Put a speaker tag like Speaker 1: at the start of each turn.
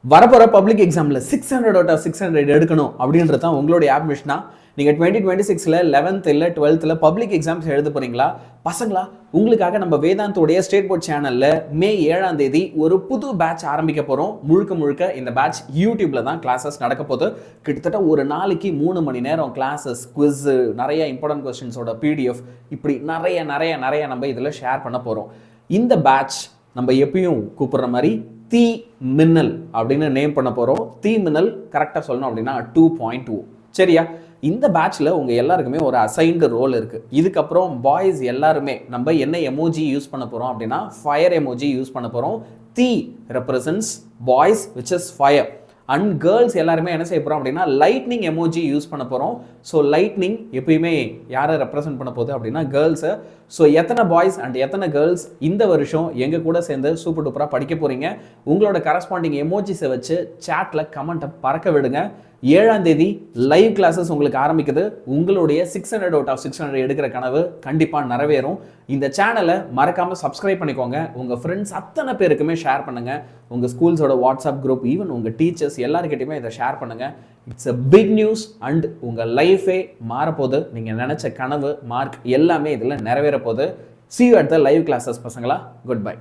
Speaker 1: வரப்போகிற பப்ளிக் எக்ஸாமில் 600 out of 600 எடுக்கணும் அப்படின்றது தான் உங்களுடைய ஆம்பிஷனா. நீங்கள் 2026 11th இல்லை 12th பப்ளிக் எக்ஸாம்ஸ் எழுத போகிறீங்களா? பசங்களா, உங்களுக்காக நம்ம வேதாந்தோடைய ஸ்டேட் போர்ட் சேனலில் மே 7ஆம் தேதி ஒரு புது பேட்ச் ஆரம்பிக்க போகிறோம். முழுக்க முழுக்க இந்த பேட்ச் யூடியூப்பில் தான் கிளாஸஸ் நடக்க போகுது. கிட்டத்தட்ட ஒரு நாளைக்கு 3 மணி நேரம் கிளாஸஸ், குவிஸ், நிறைய இம்பார்ட்டன்ட் கொஸ்டின்ஸோட பிடிஎஃப், இப்படி நிறைய நம்ம இதில் ஷேர் பண்ண போகிறோம். இந்த பேட்ச் நம்ம எப்பயும் கூப்பிடுற மாதிரி தீ மின்னல் அப்படின்னு நேம் பண்ண போகிறோம். தீ மின்னல் கரெக்டாக சொல்லணும் அப்படின்னா 2.2. சரியா? இந்த பேட்சில் உங்கள் எல்லாருக்குமே ஒரு அசைன்டு ரோல் இருக்குது. இதுக்கப்புறம் பாய்ஸ் எல்லாருமே நம்ம என்ன எமோஜி யூஸ் பண்ண போகிறோம் அப்படின்னா ஃபயர் எமோஜி யூஸ் பண்ண போகிறோம். தீ represents boys which is fire. And girls எல்லாருமே என்ன செய்ய போகிறோம் அப்படின்னா லைட்னிங் எமோஜி யூஸ் பண்ண போகிறோம். ஸோ லைட்னிங் எப்பயுமே யாரை ரெப்ரசென்ட் பண்ண போகுது அப்படின்னா கேர்ள்ஸை. ஸோ எத்தனை பாய்ஸ் அண்ட் எத்தனை கேர்ள்ஸ் இந்த வருஷம் எங்கள் கூட சேர்ந்து சூப்பர் டூப்பராக படிக்க போகிறீங்க? உங்களோட கரஸ்பாண்டிங் எமோஜிஸை வச்சு சேட்டில் கமெண்ட்டை பறக்க விடுங்க. 7ஆம் தேதி லைவ் கிளாஸஸ் உங்களுக்கு ஆரம்பிக்குது. உங்களுடைய 600 அவுட் ஆஃப் 600 எடுக்கிற கனவு கண்டிப்பாக நிறைவேறும். இந்த சேனலை மறக்காமல் சப்ஸ்கிரைப் பண்ணிக்கோங்க. உங்கள் ஃப்ரெண்ட்ஸ் அத்தனை பேருக்குமே ஷேர் பண்ணுங்கள். உங்கள் ஸ்கூல்ஸோட வாட்ஸ்அப் குரூப், ஈவன் உங்கள் டீச்சர்ஸ் எல்லாருக்கிட்டையுமே இதை ஷேர் பண்ணுங்கள். It's a big news and உங்கள் லைஃபே மாறப்போகுது. நீங்கள் நினச்ச கனவு, மார்க் எல்லாமே இதில் நிறைவேற போகுது. See you at the live classes பசங்களா. Good bye.